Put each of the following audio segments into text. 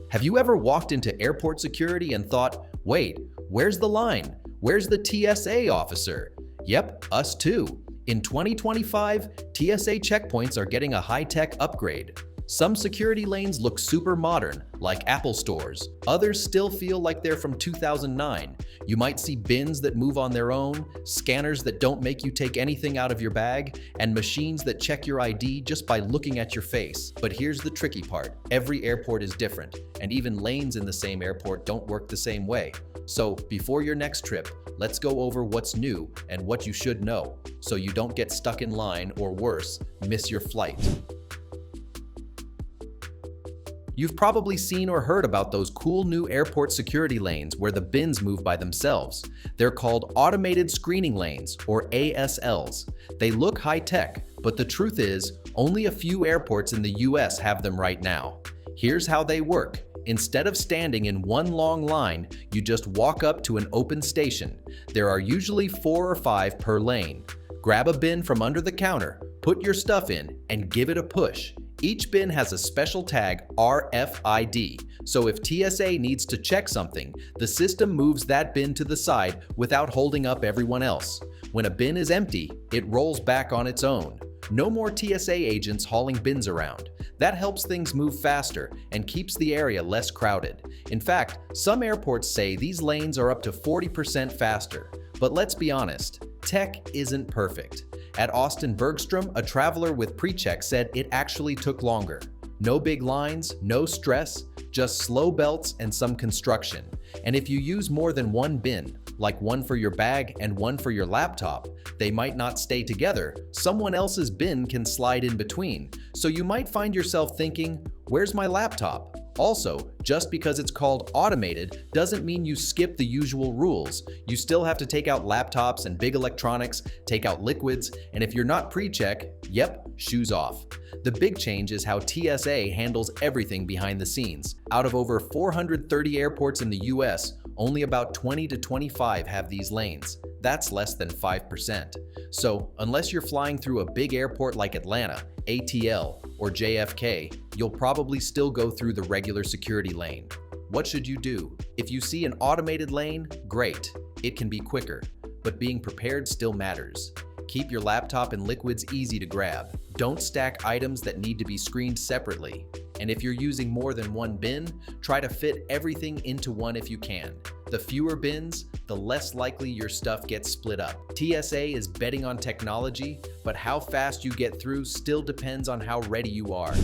Have you ever walked into airport security and thought, wait, where's the line? Where's the TSA officer? Yep, us too. In 2025, TSA checkpoints are getting a high-tech upgrade. Some security lanes look super modern, like Apple stores. Others still feel like they're from 2009. You might see bins that move on their own, scanners that don't make you take anything out of your bag, and machines that check your ID just by looking at your face. But here's the tricky part. Every airport is different, and even lanes in the same airport don't work the same way. So before your next trip, let's go over what's new and what you should know, so you don't get stuck in line or worse, miss your flight. You've probably seen or heard about those cool new airport security lanes where the bins move by themselves. They're called automated screening lanes, or ASLs. They look high-tech, but the truth is, only a few airports in the US have them right now. Here's how they work. Instead of standing in one long line, you just walk up to an open station. There are usually 4 or 5 per lane. Grab a bin from under the counter, put your stuff in, and give it a push. Each bin has a special tag RFID, so if TSA needs to check something, the system moves that bin to the side without holding up everyone else. When a bin is empty, it rolls back on its own. No more TSA agents hauling bins around. That helps things move faster and keeps the area less crowded. In fact, some airports say these lanes are up to 40% faster. But let's be honest, tech isn't perfect. At Austin Bergstrom, a traveler with pre-check said it actually took longer. No big lines, no stress, just slow belts and some construction. And if you use more than one bin, like one for your bag and one for your laptop, they might not stay together. Someone else's bin can slide in between. So you might find yourself thinking, where's my laptop? Also, just because it's called automated doesn't mean you skip the usual rules. You still have to take out laptops and big electronics, take out liquids, and if you're not pre-check, yep, shoes off. The big change is how TSA handles everything behind the scenes. Out of over 430 airports in the US, only about 20 to 25 have these lanes. That's less than 5%. So, unless you're flying through a big airport like Atlanta, ATL, or JFK, you'll probably still go through the regular security lane. What should you do? If you see an automated lane, great. It can be quicker, but being prepared still matters. Keep your laptop and liquids easy to grab. Don't stack items that need to be screened separately. And if you're using more than one bin, try to fit everything into one if you can. The fewer bins, the less likely your stuff gets split up. TSA is betting on technology, but how fast you get through still depends on how ready you are.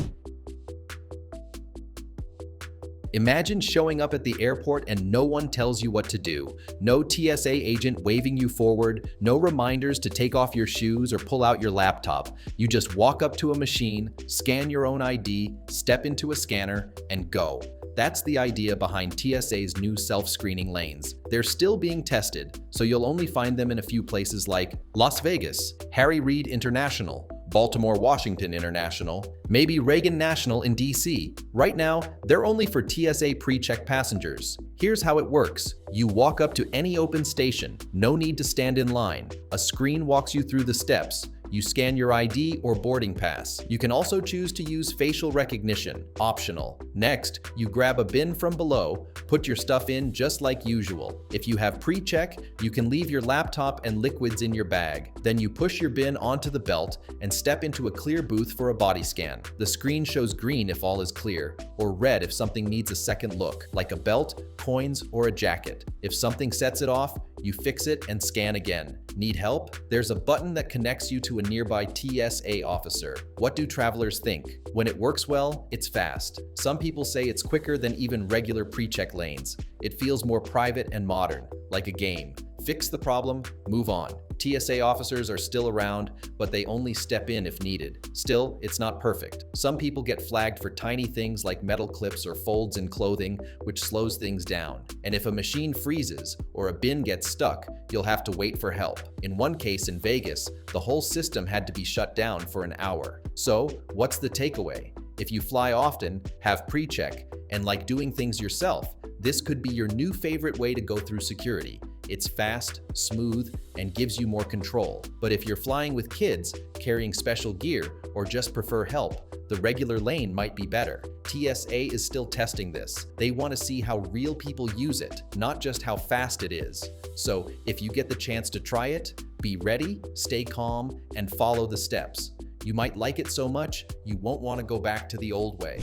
Imagine showing up at the airport and no one tells you what to do. No TSA agent waving you forward, no reminders to take off your shoes or pull out your laptop. You just walk up to a machine, scan your own ID, step into a scanner, and go. That's the idea behind TSA's new self-screening lanes. They're still being tested, so you'll only find them in a few places like Las Vegas, Harry Reid International, Baltimore Washington International, maybe Reagan National in DC. Right now, they're only for TSA pre-check passengers. Here's how it works. You walk up to any open station, no need to stand in line. A screen walks you through the steps. You scan your ID or boarding pass. You can also choose to use facial recognition, optional. Next, you grab a bin from below, put your stuff in just like usual. If you have pre-check, you can leave your laptop and liquids in your bag. Then you push your bin onto the belt and step into a clear booth for a body scan. The screen shows green if all is clear, or red if something needs a second look, like a belt, coins, or a jacket. If something sets it off, you fix it and scan again. Need help? There's a button that connects you to a nearby TSA officer. What do travelers think? When it works well, it's fast. Some people say it's quicker than even regular pre-check lanes. It feels more private and modern, like a game. Fix the problem, move on. TSA officers are still around, but they only step in if needed. Still, it's not perfect. Some people get flagged for tiny things like metal clips or folds in clothing, which slows things down. And if a machine freezes or a bin gets stuck, you'll have to wait for help. In one case in Vegas, the whole system had to be shut down for an hour. So, what's the takeaway? If you fly often, have pre-check, and like doing things yourself, this could be your new favorite way to go through security. It's fast, smooth, and gives you more control. But if you're flying with kids, carrying special gear, or just prefer help, the regular lane might be better. TSA is still testing this. They want to see how real people use it, not just how fast it is. So if you get the chance to try it, be ready, stay calm, and follow the steps. You might like it so much, you won't want to go back to the old way.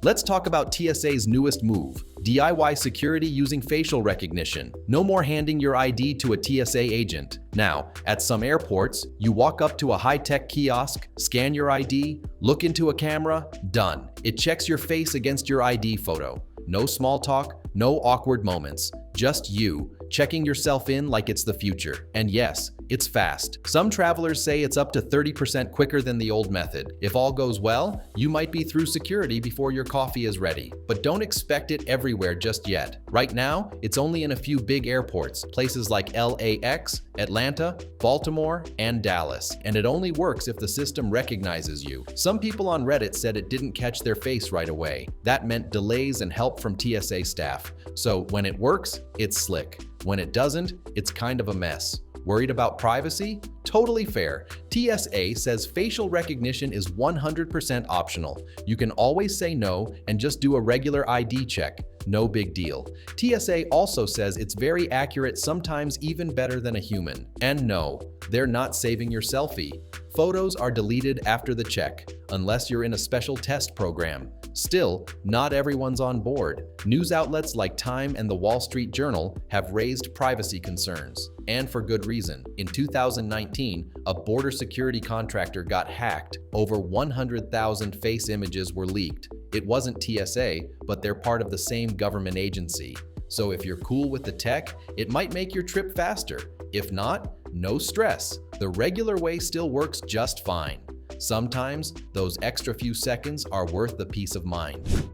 Let's talk about TSA's newest move, DIY security using facial recognition. No more handing your ID to a TSA agent. Now, at some airports, you walk up to a high-tech kiosk, scan your ID, look into a camera, done. It checks your face against your ID photo. No small talk, no awkward moments. Just you, checking yourself in like it's the future. And yes, it's fast. Some travelers say it's up to 30% quicker than the old method. If all goes well, you might be through security before your coffee is ready. But don't expect it everywhere just yet. Right now, it's only in a few big airports, places like LAX, Atlanta, Baltimore, and Dallas. And it only works if the system recognizes you. Some people on Reddit said it didn't catch their face right away. That meant delays and help from TSA staff. So when it works, it's slick. When it doesn't, it's kind of a mess. Worried about privacy? Totally fair. TSA says facial recognition is 100% optional. You can always say no and just do a regular ID check. No big deal. TSA also says it's very accurate, sometimes even better than a human. And no, they're not saving your selfie. Photos are deleted after the check, unless you're in a special test program. Still, not everyone's on board. News outlets like Time and the Wall Street Journal have raised privacy concerns. And for good reason. In 2019, a border security contractor got hacked. Over 100,000 face images were leaked. It wasn't TSA, but they're part of the same government agency. So if you're cool with the tech, it might make your trip faster. If not, no stress. The regular way still works just fine. Sometimes, those extra few seconds are worth the peace of mind.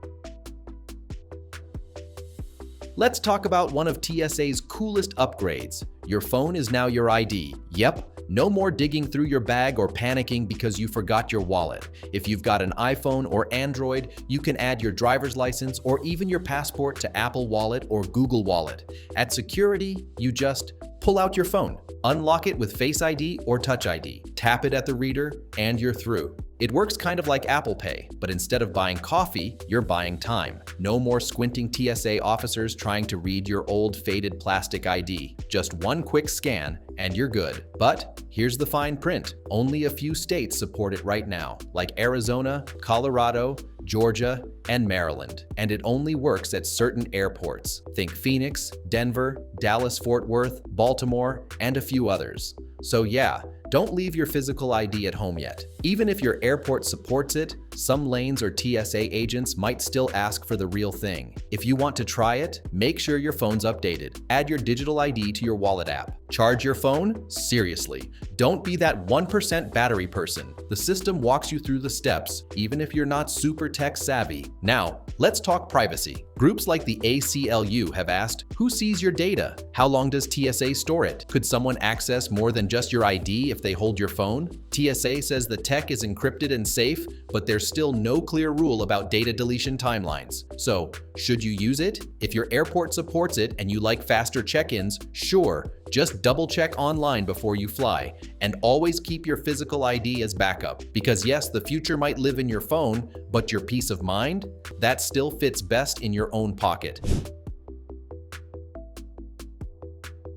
Let's talk about one of TSA's coolest upgrades. Your phone is now your ID. Yep, no more digging through your bag or panicking because you forgot your wallet. If you've got an iPhone or Android, you can add your driver's license or even your passport to Apple Wallet or Google Wallet. At security, you just pull out your phone, unlock it with Face ID or Touch ID, tap it at the reader, and you're through. It works kind of like Apple Pay, but instead of buying coffee, you're buying time. No more squinting TSA officers trying to read your old faded plastic ID. Just one quick scan and you're good. But here's the fine print. Only a few states support it right now, like Arizona, Colorado, Georgia, and Maryland. And it only works at certain airports. Think Phoenix, Denver, Dallas-Fort Worth, Baltimore, and a few others. So yeah, don't leave your physical ID at home yet. Even if your airport supports it, some lanes or TSA agents might still ask for the real thing. If you want to try it, make sure your phone's updated. Add your digital ID to your wallet app. Charge your phone? Seriously. Don't be that 1% battery person. The system walks you through the steps, even if you're not super tech savvy. Now, let's talk privacy. Groups like the ACLU have asked, who sees your data? How long does TSA store it? Could someone access more than just your ID if they hold your phone? TSA says the tech is encrypted and safe, but there's still no clear rule about data deletion timelines. So, should you use it? If your airport supports it and you like faster check-ins, sure, just double-check online before you fly. And always keep your physical ID as backup. Because yes, the future might live in your phone, but your peace of mind? That still fits best in your own pocket.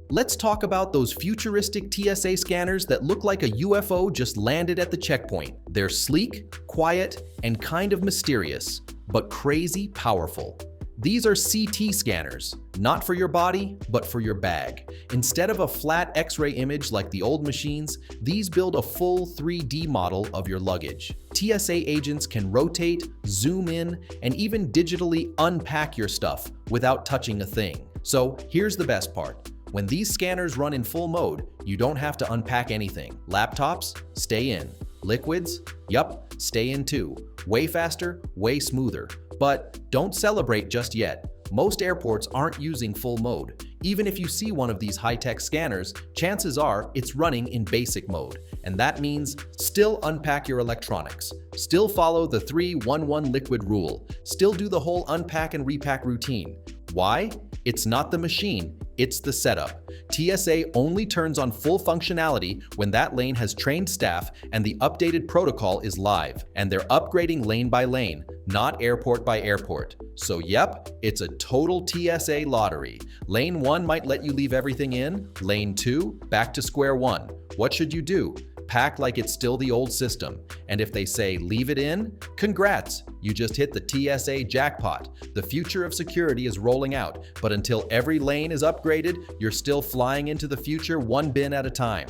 Let's talk about those futuristic TSA scanners that look like a UFO just landed at the checkpoint. They're sleek, quiet, and kind of mysterious, but crazy powerful. These are CT scanners, not for your body, but for your bag. Instead of a flat X-ray image like the old machines, these build a full 3D model of your luggage. TSA agents can rotate, zoom in, and even digitally unpack your stuff without touching a thing. So here's the best part. When these scanners run in full mode, you don't have to unpack anything. Laptops? Stay in. Liquids? Yup, stay in too. Way faster, way smoother. But don't celebrate just yet. Most airports aren't using full mode. Even if you see one of these high-tech scanners, chances are it's running in basic mode. And that means still unpack your electronics. Still follow the 3-1-1 liquid rule. Still do the whole unpack and repack routine. Why? It's not the machine, It's the setup. TSA only turns on full functionality when that lane has trained staff and the updated protocol is live. And they're upgrading lane by lane, not airport by airport. So yep, it's a total TSA lottery. Lane 1 might let you leave everything in. Lane 2, back to square one. What should you do? Pack like it's still the old system. And if they say leave it in, congrats, you just hit the TSA jackpot. The future of security is rolling out, but until every lane is upgraded, you're still flying into the future one bin at a time.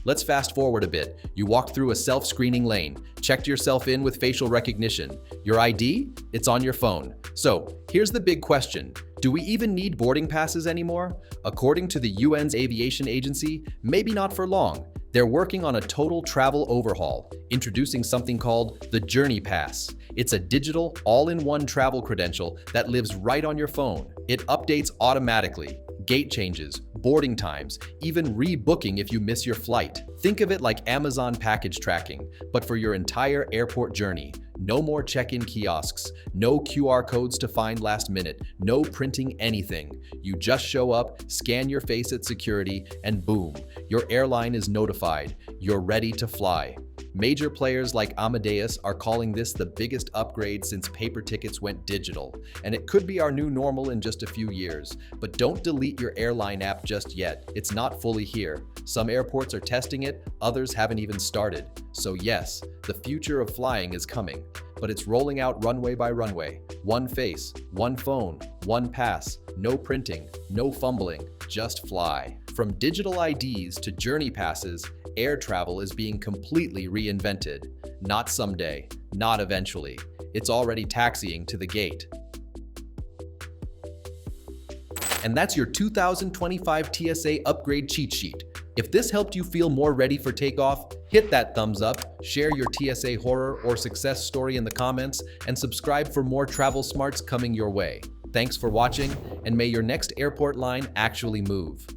Let's fast forward a bit. You walked through a self-screening lane, checked yourself in with facial recognition. Your ID? It's on your phone. So, here's the big question. Do we even need boarding passes anymore? According to the UN's aviation agency, maybe not for long. They're working on a total travel overhaul, introducing something called the Journey Pass. It's a digital, all-in-one travel credential that lives right on your phone. It updates automatically. Gate changes, boarding times, even rebooking if you miss your flight. Think of it like Amazon package tracking, but for your entire airport journey. No more check-in kiosks, no QR codes to find last minute, no printing anything. You just show up, scan your face at security, and boom, your airline is notified. You're ready to fly. Major players like Amadeus are calling this the biggest upgrade since paper tickets went digital, and it could be our new normal in just a few years. But don't delete your airline app just yet. It's not fully here. Some airports are testing it, others haven't even started. So yes, the future of flying is coming, but it's rolling out runway by runway. One face, one phone, one pass, no printing, no fumbling, just fly. From digital IDs to journey passes, air travel is being completely reinvented. Not someday, not eventually. It's already taxiing to the gate. And that's your 2025 TSA upgrade cheat sheet. If this helped you feel more ready for takeoff, hit that thumbs up, share your TSA horror or success story in the comments, and subscribe for more travel smarts coming your way. Thanks for watching, and may your next airport line actually move.